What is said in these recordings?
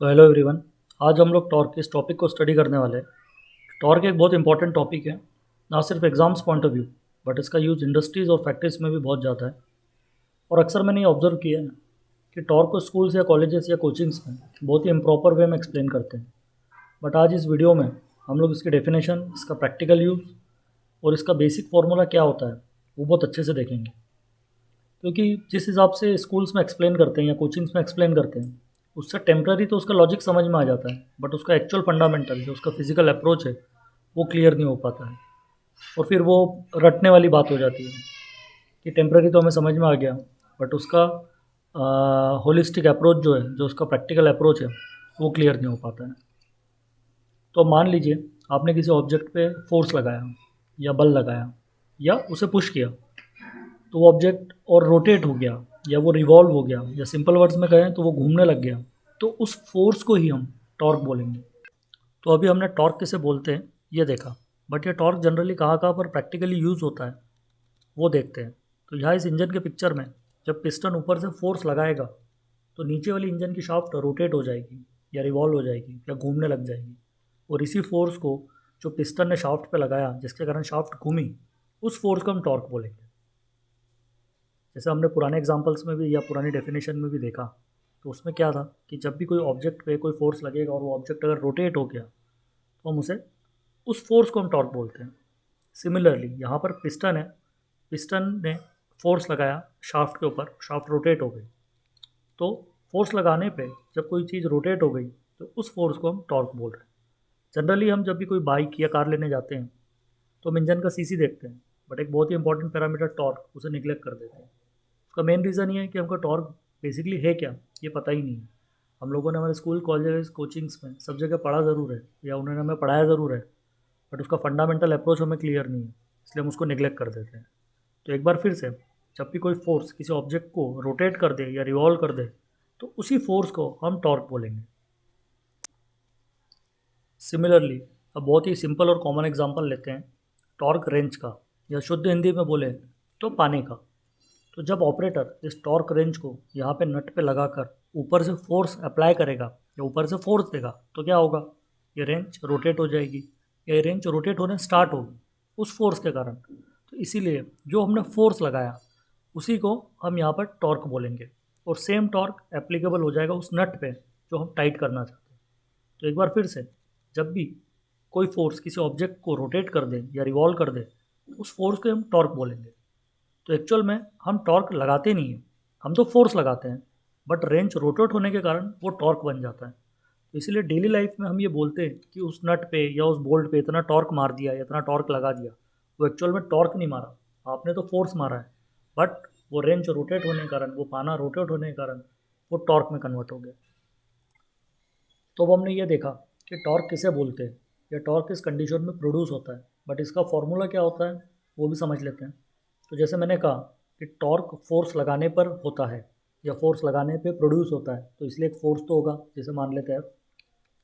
तो hello everyone. आज हम लोग टॉर्क इस टॉपिक को स्टडी करने वाले हैं। टॉर्क एक बहुत इंपॉर्टेंट टॉपिक है, ना सिर्फ exams point of view, but इसका यूज़ इंडस्ट्रीज़ और फैक्ट्रीज में भी बहुत ज़्यादा है। और अक्सर मैंने ये ऑब्जर्व किया है कि टॉर्क को स्कूल्स या कॉलेजेस या कोचिंग्स में बहुत ही इम्प्रॉपर वे में एक्सप्लेन करते हैं। बट आज इस वीडियो में हम लोग इसकी डेफिनेशन, इसका प्रैक्टिकल यूज़ और इसका बेसिक फार्मूला क्या होता है वो बहुत अच्छे से देखेंगे। क्योंकि जिस हिसाब से स्कूल्स में एक्सप्लेन करते हैं या कोचिंग्स में एक्सप्लेन करते हैं, उससे टेम्प्ररी तो उसका लॉजिक समझ में आ जाता है, बट उसका एक्चुअल फंडामेंटल जो उसका फिजिकल अप्रोच है वो क्लियर नहीं हो पाता है। और फिर वो रटने वाली बात हो जाती है कि टेम्प्ररी तो हमें समझ में आ गया, बट उसका होलिस्टिक अप्रोच जो है, जो उसका प्रैक्टिकल अप्रोच है, वो क्लियर नहीं हो पाता है। तो अब मान लीजिए आपने किसी ऑब्जेक्ट पे फोर्स लगाया या बल लगाया या उसे पुश किया, तो वो ऑब्जेक्ट और रोटेट हो गया या वो रिवॉल्व हो गया, या सिंपल वर्ड्स में कहें तो वो घूमने लग गया, तो उस फोर्स को ही हम टॉर्क बोलेंगे। तो अभी हमने टॉर्क किसे बोलते हैं ये देखा, बट ये टॉर्क जनरली कहाँ कहाँ पर प्रैक्टिकली यूज़ होता है वो देखते हैं। तो यहाँ इस इंजन के पिक्चर में जब पिस्टन ऊपर से फोर्स लगाएगा तो नीचे वाली इंजन की शाफ्ट रोटेट हो जाएगी या रिवॉल्व हो जाएगी या घूमने लग जाएगी, और इसी फोर्स को जो पिस्टन ने शाफ्ट पे लगाया जिसके कारण शाफ्ट घूमी, उस फोर्स को हम टॉर्क बोलेंगे। जैसे हमने पुराने एग्जांपल्स में भी या पुरानी डेफिनेशन में भी देखा, तो उसमें क्या था कि जब भी कोई ऑब्जेक्ट पे कोई फोर्स लगेगा और वो ऑब्जेक्ट अगर रोटेट हो गया तो हम उसे उस फोर्स को हम टॉर्क बोलते हैं। सिमिलरली यहाँ पर पिस्टन है, पिस्टन ने फोर्स लगाया शाफ्ट के ऊपर, शाफ्ट रोटेट हो गई, तो फोर्स लगाने पे जब कोई चीज़ रोटेट हो गई तो उस फोर्स को हम टॉर्क बोल रहे हैं। जनरली हम जब भी कोई बाइक या कार लेने जाते हैं तो हम इंजन का सीसी देखते हैं, बट एक बहुत ही इंपॉर्टेंट पैरामीटर टॉर्क उसे निगलेक्ट कर देते हैं। उसका मेन रीज़न ये है कि हमको टॉर्क बेसिकली है क्या ये पता ही नहीं है। हम लोगों ने हमारे स्कूल, कॉलेज, कोचिंग्स में सब जगह पढ़ा ज़रूर है या उन्होंने हमें पढ़ाया ज़रूर है, बट उसका फंडामेंटल अप्रोच हमें क्लियर नहीं है, इसलिए हम उसको निगलेक्ट कर देते हैं। तो एक बार फिर से, जब भी कोई फोर्स किसी ऑब्जेक्ट को रोटेट कर दे या रिवॉल्व कर दे तो उसी फोर्स को हम टॉर्क बोलेंगे। सिमिलरली अब बहुत ही सिंपल और कॉमन एग्जांपल लेते हैं टॉर्क रेंज का, या शुद्ध हिंदी में बोले तो पाने का। तो जब ऑपरेटर इस टॉर्क रेंज को यहाँ पे नट पे लगाकर ऊपर से फोर्स अप्लाई करेगा या ऊपर से फोर्स देगा तो क्या होगा, ये रेंज रोटेट हो जाएगी या ये रेंज रोटेट होने स्टार्ट होगी उस फोर्स के कारण। तो इसीलिए जो हमने फोर्स लगाया उसी को हम यहाँ पर टॉर्क बोलेंगे, और सेम टॉर्क एप्लीकेबल हो जाएगा उस नट पे जो हम टाइट करना चाहते हैं। तो एक बार फिर से, जब भी कोई फोर्स किसी ऑब्जेक्ट को रोटेट कर दे या रिवॉल्व कर दे उस फोर्स को हम टॉर्क बोलेंगे। तो एक्चुअल में हम टॉर्क लगाते नहीं हैं, हम तो फोर्स लगाते हैं, बट रेंज रोटेट होने के कारण वो टॉर्क बन जाता है। तो इसीलिए डेली लाइफ में हम ये बोलते हैं कि उस नट पे या उस बोल्ट पे इतना टॉर्क मार दिया या इतना टॉर्क लगा दिया। वो एक्चुअल में टॉर्क नहीं मारा, आपने तो फोर्स मारा है, बट वो रेंज रोटेट होने के कारण, वो पाना रोटेट होने के कारण वो टॉर्क में कन्वर्ट हो गया। तो अब हमने ये देखा कि टॉर्क किसे बोलते हैं या टॉर्क किस कंडीशन में प्रोड्यूस होता है, बट इसका फॉर्मूला क्या होता है वो भी समझ लेते हैं। तो जैसे मैंने कहा कि टॉर्क फोर्स लगाने पर होता है या फोर्स लगाने पे प्रोड्यूस होता है, तो इसलिए एक फोर्स तो होगा जैसे मान लेते हैं F।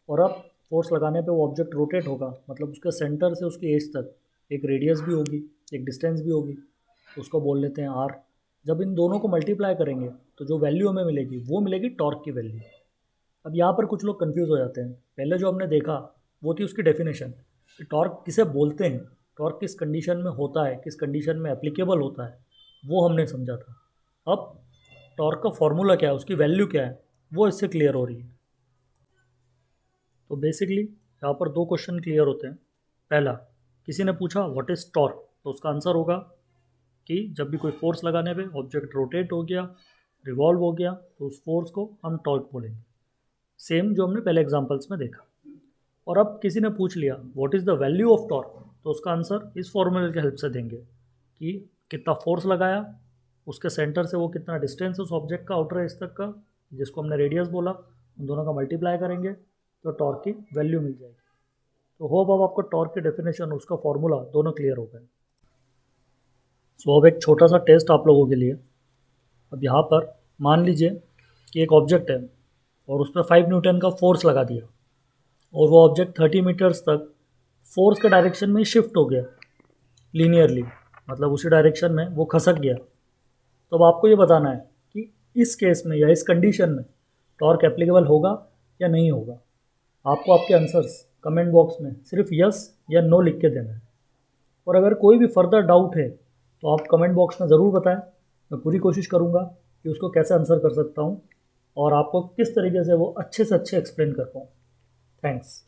और अब फोर्स लगाने पे वो ऑब्जेक्ट रोटेट होगा, मतलब उसके सेंटर से उसकी एज तक एक रेडियस भी होगी, एक डिस्टेंस भी होगी, तो उसको बोल लेते हैं R। जब इन दोनों को मल्टीप्लाई करेंगे तो जो वैल्यू हमें मिलेगी वो मिलेगी टॉर्क की वैल्यू। अब यहाँ पर कुछ लोग कंफ्यूज हो जाते हैं। पहले जो हमने देखा वो थी उसकी डेफिनेशन, कि टॉर्क किसे बोलते हैं, टॉर्क किस कंडीशन में होता है, किस कंडीशन में एप्लीकेबल होता है, वो हमने समझा था। अब टॉर्क का फॉर्मूला क्या है, उसकी वैल्यू क्या है, वो इससे क्लियर हो रही है। तो बेसिकली यहाँ पर दो क्वेश्चन क्लियर होते हैं। पहला, किसी ने पूछा व्हाट इज़ टॉर्क, तो उसका आंसर होगा कि जब भी कोई फोर्स लगाने पे ऑब्जेक्ट रोटेट हो गया, रिवॉल्व हो गया, तो उस फोर्स को हम टॉर्क बोलेंगे। सेम जो हमने पहले एग्जांपल्स में देखा। और अब किसी ने पूछ लिया what is the value of torque, तो उसका आंसर इस फॉर्मूले की हेल्प से देंगे कि कितना फोर्स लगाया, उसके सेंटर से वो कितना डिस्टेंस है उस ऑब्जेक्ट का आउटर एज तक का, जिसको हमने रेडियस बोला, उन दोनों का मल्टीप्लाई करेंगे तो टॉर्क की वैल्यू मिल जाएगी। तो होप अब आपको टॉर्क की डेफिनेशन, उसका फॉर्मूला दोनों क्लियर हो गए। सो अब एक छोटा सा टेस्ट आप लोगों के लिए। अब यहाँ पर मान लीजिए कि एक ऑब्जेक्ट है और उस पर 5 न्यूटन का फोर्स लगा दिया, और वो ऑब्जेक्ट 30 मीटर्स तक फोर्स के डायरेक्शन में शिफ्ट हो गया लीनियरली, मतलब उसी डायरेक्शन में वो खसक गया। तो अब आपको ये बताना है कि इस केस में या इस कंडीशन में टॉर्क एप्लीकेबल होगा या नहीं होगा। आपको आपके आंसर्स कमेंट बॉक्स में सिर्फ यस या नो लिख के देना है। और अगर कोई भी फर्दर डाउट है तो आप कमेंट बॉक्स में ज़रूर बताएं। मैं पूरी कोशिश करूँगा कि उसको कैसे आंसर कर सकता हूँ और आपको किस तरीके से वो अच्छे से अच्छे एक्सप्लेन कर पाऊँ। थैंक्स।